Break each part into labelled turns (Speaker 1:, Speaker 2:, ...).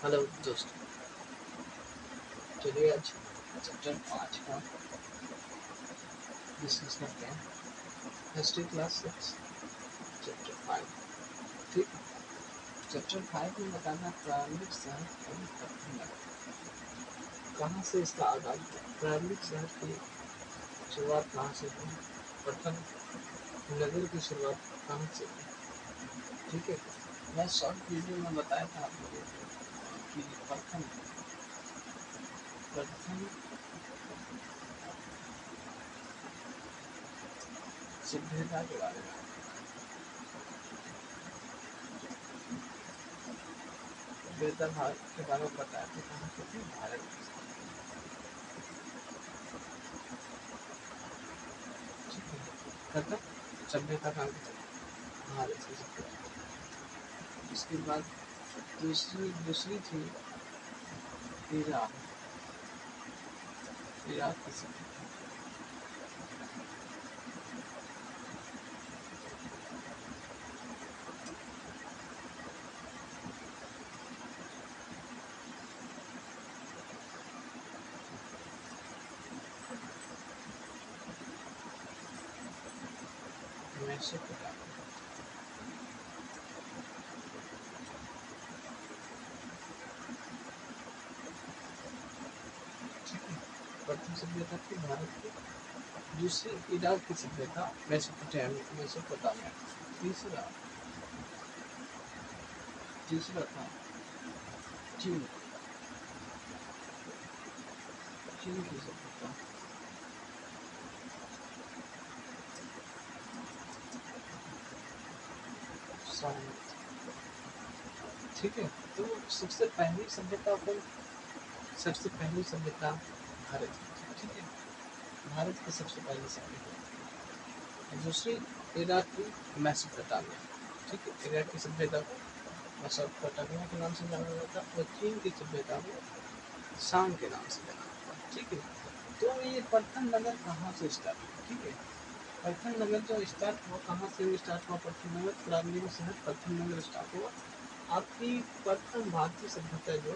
Speaker 1: Hello दोस्तों, चलिए आज चैप्टर 5 का डिस्कस करते हैं। History class 6 chapter 5। ठीक है। चैप्टर 5 में बताना प्रारंभिक शहर एवं प्रथम नगर कहाँ से इसका आगाज हुआ। प्रारंभिक शहर की शुरुआत कहाँ से हुई, प्रथम नगर की शुरुआत कहाँ से हुई। ठीक है। मैं शॉर्ट वीडियो में बताया था आप लोगों को कि प्रथम सभ्यता के बारे में। सभ्यता भारत के बारे में बताया था, कहाँ से थी, भारत की। प्रथम सभ्यता कहाँ की थी, भारत की सभ्यता। इसके बाद दूसरी थी इराक की सभ्यता। मेसोपोटामिया। प्रथम सभ्यता थी भारत की, दूसरी इराक की सभ्यता, मेसोपोटामिया। तीसरा था चीन की सभ्यता। ठीक है। तो सबसे पहली सभ्यता भारत की। ठीक है, भारत की सबसे पहली सभ्यता। दूसरी इराक की मेसोपोटामिया। ठीक है, इराक की सभ्यता को मेसोपोटामिया के नाम से जाना जाता है और चीन की सभ्यता को शाम के नाम से जाना जाता है। ठीक है। तो ये प्रथम नगर कहाँ से स्टार्ट हुआ। ठीक है, प्रथम नगर जो स्टार्ट हुआ, कहाँ से स्टार्ट हुआ प्रथम नगर, प्रारंभिक शहर प्रथम नगर स्टार्ट हुआ। आपकी प्रथम भारतीय सभ्यता जो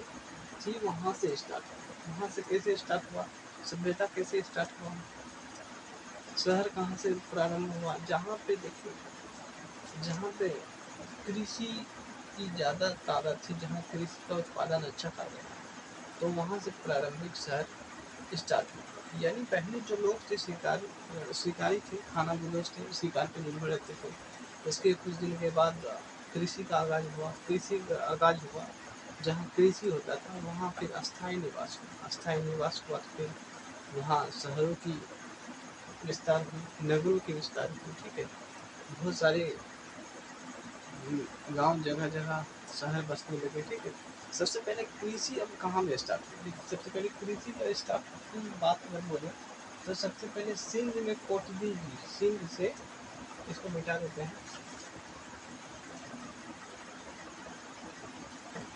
Speaker 1: थी वहाँ से स्टार्ट हुआ। वहाँ से कैसे स्टार्ट हुआ, सभ्यता कैसे स्टार्ट हुआ, शहर कहाँ से प्रारंभ हुआ, जहाँ पे देखिए, जहाँ पे कृषि की ज़्यादा तादाद थी, जहाँ कृषि का उत्पादन अच्छा था, तो वहाँ से प्रारंभिक शहर स्टार्ट हुआ। यानी पहले जो लोग थे शिकारी थे, खाना बदोश थे, शिकार पर निर्भर रहते थे। उसके कुछ दिन के बाद कृषि का आगाज हुआ। जहाँ कृषि होता था वहाँ फिर अस्थायी निवास हुआ। तो फिर वहाँ शहरों की विस्तार हुई, नगरों की विस्तार हुई। ठीक है, बहुत सारे गांव, जगह जगह शहर बसने लगे। ठीक है। सबसे पहले कृषि अब कहाँ में स्टार्ट हुई, सबसे पहले कृषि का स्टार्ट की बात अगर बोले तो सबसे पहले सिंध में कोटदी जी, सिंध से इसको मिटा देते हैं।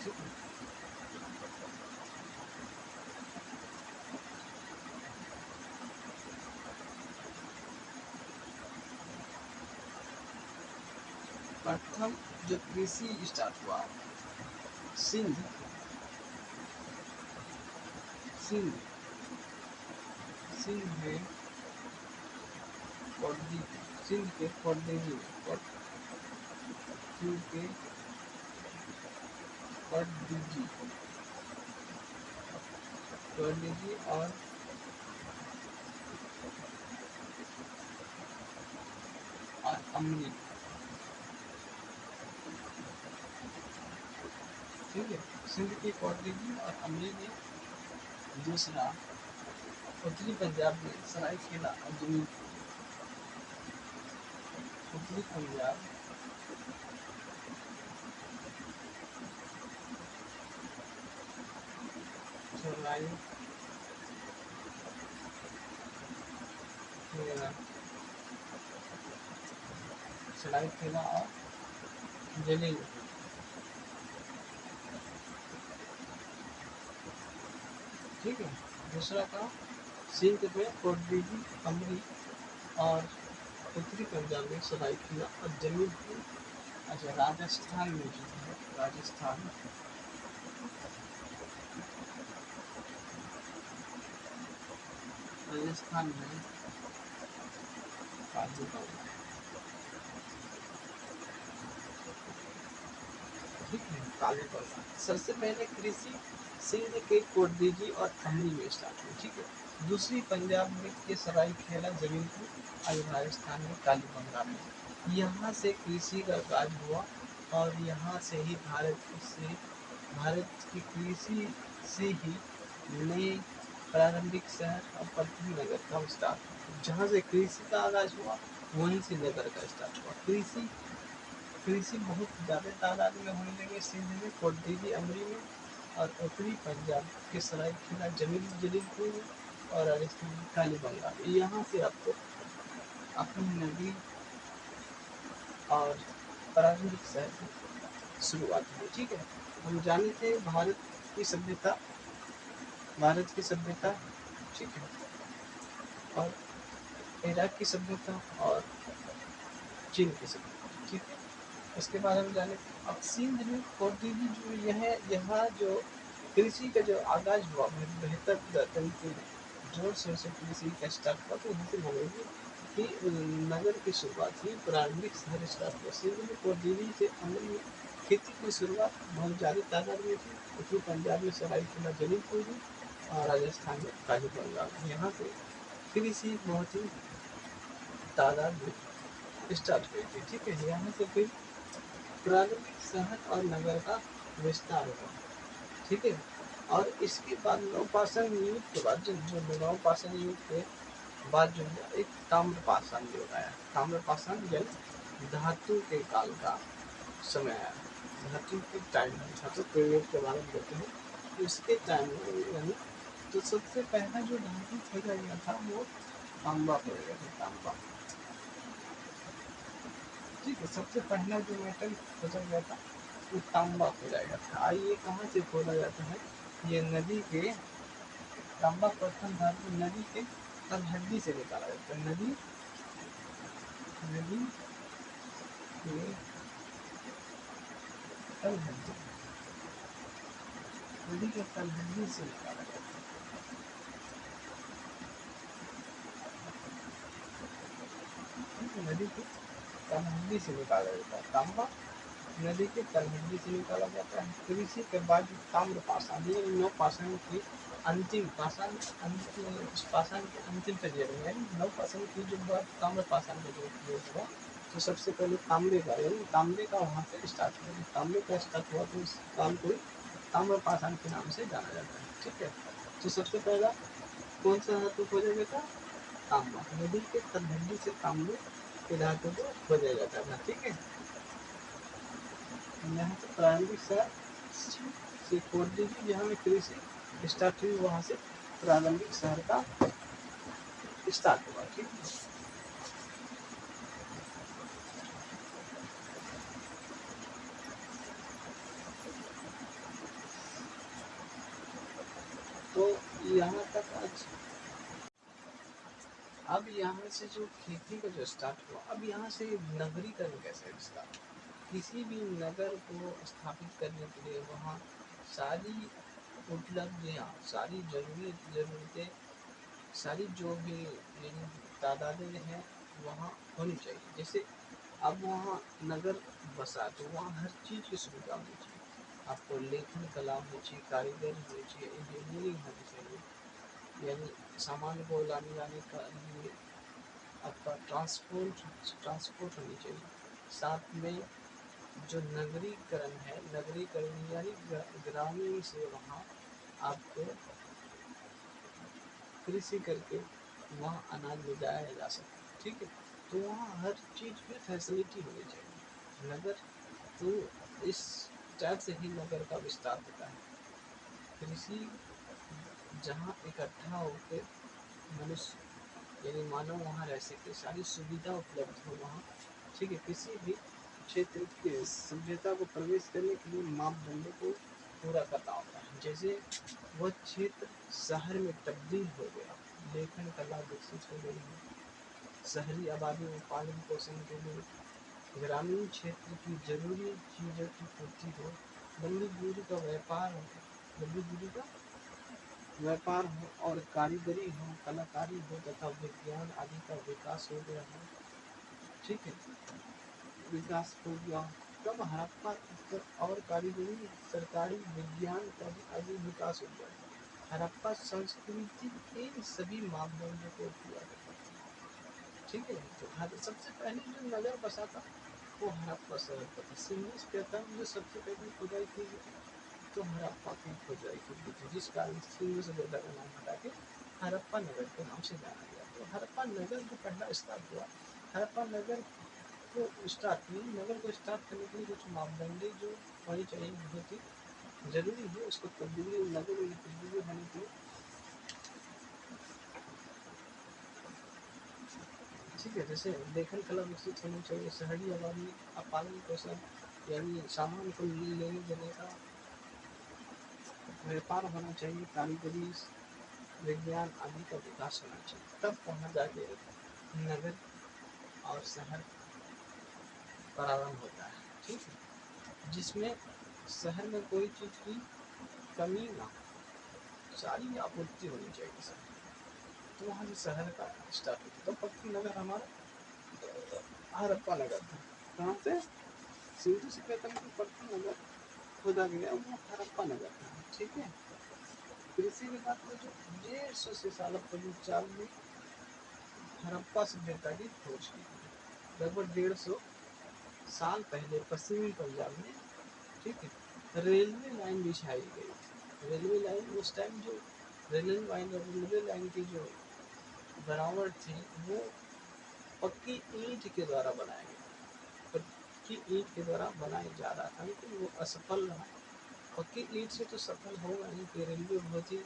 Speaker 1: ठीक है। प्रथम जो कृषि स्टार्ट हुआ सिंध सिंध सिंध में कोटदी, सिंध के कोटदी में सिंध के कोटदी जी और अमली। ठीक है, सिंध की कोटदी जी और अमली ने। दूसरा उत्तरी पंजाब में सरायकेला और जमीन, उत्तरी पंजाब सरायकेला और जलील। ठीक है। दूसरा था सिंध में कोटदीजी, अमरी और उत्तरी पंजाब में सरायकेला और जमीलपुर। अच्छा, राजस्थान में जो है, राजस्थान राजस्थान में काजू का उगाया, ठीक है, काजू का उगाया। सबसे पहले कृषि सिंध के कोटदीजी और अमरी में स्टार्ट हुई, ठीक है। दूसरी पंजाब में के सरायखेला जमीनपुर, आज राजस्थान में कालीबंगा में। यहाँ से कृषि का काज हुआ और यहाँ से ही भारत की कृषि से ही नए प्रारंभिक शहर और पृथ्वी नगर का विस्तार हुआ। जहाँ से कृषि का आगाज हुआ वहीं से नगर का स्टार्ट हुआ। कृषि कृषि बहुत ज़्यादा तादाद में होने लगे सिंध में, कोटदीजी अमरी में, और उत्तरी पंजाब के सरायखेला जलीलपुर में, और राजस्थान में कालीबंगा में। यहाँ से आपको अपनी नदी और प्रारंभिक शहर की शुरुआत हुई, ठीक है। हम जाने थे भारत की सभ्यता, ठीक है, और इराक की सभ्यता और चीन की सभ्यता, ठीक है। उसके बाद हम जाने अब सिंध में कोटदीजी जो यहाँ जो कृषि का जो आगाज हुआ बेहतर तरीके में जोर शोर से कृषि का स्टार्ट हुआ, तो यहाँ से बोलेंगे कि नगर की शुरुआत हुई, प्रारंभिक शहर स्टार्ट हुआ सिंध में कोटदीजी से। अमरी में खेती की शुरुआत बहुत ज़्यादा तादाद में थी। उत्तरी पंजाब में सरायखेला जलीलपुर में और राजस्थान में कालीबंगा में। यहाँ से कृषि बहुत ही तादाद में स्टार्ट हुई थी, ठीक है। यहाँ से फिर प्रारंभिक शहर और नगर का विस्तार हुआ, ठीक है। और इसके बाद नवपाषाण युग के बाद जो नवपाषाण युग के बाद जो है एक ताम्रपाषाण युग आया। ताम्रपाषाण जल धातु के काल का समय आया, धातु के टाइम में, धातु पीरियड के बारे में कहते हैं, तो इसके टाइम में यानी तो सबसे पहला जो धातु खोजा गया था वो तांबा खोजा गया था, तांबा, ठीक है। सबसे पहला जो मेटल खोजा गया था वो तांबा खोजा गया था। आइए कहाँ से खोजा जाता है, ये नदी के तांबा प्रथम धातु नदी के तलहटी से निकाला जाता है। नदी नदी के तलहटी, नदी के तलहटी से निकाला जाता है, नदी के तलहटी से निकाला जाता है तांबा, नदी के तलहटी से निकाला जाता है। कृषि के बाद ताम्रपाषाण, ये नवपाषाण की अंतिम पाषाण, इस पाषाण के अंतिम पीरियड में यानी नवपाषाण की जो बाद ताम्रपाषाण का जो पीरियड हुआ, तो सबसे पहले तांबे का यानी तांबे का वहाँ से स्टार्ट हुआ। तांबे का स्टार्ट हुआ तो इस काल को ताम्रपाषाण के नाम से जाना जाता है, ठीक है। तो सबसे पहला कौन सा धातु खोजा गया था, तांबा। नदी के तलहटी से तांबे के धातु को खोजा जाता था, ठीक है। यहाँ से प्रारंभिक शहर से कोटदीजी जहाँ में कृषि स्टार्ट हुई, वहाँ से प्रारंभिक शहर का स्टार्ट हुआ, ठीक है। तो यहाँ तक आज, अब यहाँ से जो खेती का जो स्टार्ट हुआ, अब यहाँ से नगरीकरण कैसे स्टार्ट, किसी भी नगर को स्थापित करने के लिए वहाँ सारी उपलब्धियाँ, सारी ज़रूरतें, सारी जो भी यानी तादादें हैं वहाँ होनी चाहिए। जैसे अब वहाँ नगर बसा तो वहाँ हर चीज़ की सुविधा होनी चाहिए। आपको लेखन कला होनी चाहिए, कारीगर होनी चाहिए, इंजीनियरिंग होनी चाहिए, यानी सामान को लाने जाने का लिए आपका ट्रांसपोर्ट होनी चाहिए। साथ में जो नगरीकरण है, नगरीकरण यानी ग्रामीण से वहाँ आपको कृषि करके वहाँ अनाज ले जाया जा सके, ठीक है। तो वहाँ हर चीज़ की फैसिलिटी होनी चाहिए। नगर तो इस टाइप से ही नगर का विस्तार होता है। कृषि जहाँ इकट्ठा होकर मनुष्य यानी मानव वहाँ रह सके, सारी सुविधा उपलब्ध हो वहाँ, ठीक है। किसी भी क्षेत्र के सभ्यता को प्रवेश करने के लिए मापदंडों को पूरा करना होता है। जैसे वह क्षेत्र शहर में तब्दील हो गया, लेखन कला विकसित हो गई है, शहरी आबादी में पालन पोषण के लिए ग्रामीण क्षेत्र की जरूरी चीज़ों की पूर्ति हो, लंबी दूरी का व्यापार हो, लंबी दूरी का व्यापार हो और कारीगरी हो, कलाकारी हो तथा विज्ञान आदि का विकास हो गया हो। ठीक है, विकास हो गया। तब हड़प्पा और कारीगरी, सरकारी विज्ञान का भी आगे विकास हो गया। हड़प्पा संस्कृति इन सभी मापदंडों को पूरा करता था। ठीक है, तो सबसे पहले जो नगर बसा था वो हड़प्पा शहर का था। सिंधु सभ्यता में जो सबसे पहले खुदाई की गई तो हड़प्पा की खुदाई की गई थी, जिस कारण सिंधु सभ्यता का नाम हटा के हड़प्पा नगर के नाम से जाना गया। तो हड़प्पा नगर जो पहला स्टार्ट हुआ, हड़प्पा नगर को नगर को स्टार्ट करने के लिए कुछ मापदंडे जो होनी चाहिए, बहुत ही जरूरी है उसको तब्दीली, नगर में तब्दीली होने के लिए। ठीक है, जैसे लेखन कला विकसित होनी चाहिए, शहरी आबादी पालन पोषण यानी सामान को लेने देने का व्यापार होना चाहिए, कारीगरी विज्ञान आदि का विकास होना चाहिए। तब वहाँ जाके नगर और शहर प्रारंभ होता है। ठीक है, जिसमें शहर में कोई चीज़ की कमी ना हो, सारी आपूर्ति होनी चाहिए शहर। तो वहाँ से शहर का स्टार्ट होता है। तो प्रथम नगर हमारा हड़प्पा नगर था। कहाँ से? सिंधु सभ्यता में जो प्रथम नगर खोदा गया वो हड़प्पा नगर था। ठीक है, फिर इसी के बाद में जो 150 से साल पूर्व चाल में हड़प्पा सभ्यता की खोज की गई। लगभग 150 साल पहले पश्चिमी पंजाब में, ठीक है, रेलवे लाइन बिछाई गई थी। रेलवे लाइन उस टाइम जो रेलवे लाइन की जो बनावट थी वो पक्की ईंट के द्वारा बनाया गया, पक्की ईंट के द्वारा बनाया जा रहा था, लेकिन वो असफल रहा। पक्की ईंट से तो सफल होगा नहीं कि रेलवे बहुत ही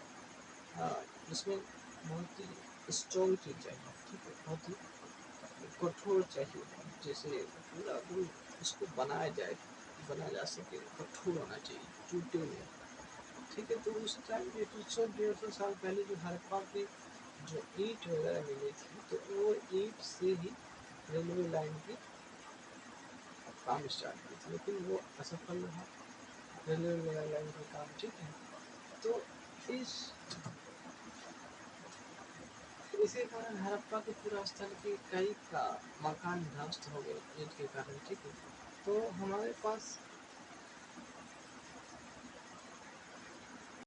Speaker 1: इसमें बहुत ही स्ट्रॉन्ग चीज़ चाहिए। ठीक है, बहुत ही कठोर चाहिए, जैसे पूरा उसको बना जा सके, कठोर होना चाहिए, टूटे नहीं। ठीक है, तो उस टाइम 100-150 साल पहले जो हड़प्पा की जो ईंट वगैरह मिली थी तो वो ईंट से ही रेलवे लाइन की काम स्टार्ट की थी, लेकिन वो असफल रहा रेलवे लाइन का काम। ठीक है, तो इस इसी कारण हड़प्पा के पूरा स्थल के कई का मकान ध्वस्त हो गए ईंट के कारण। ठीक है, तो हमारे पास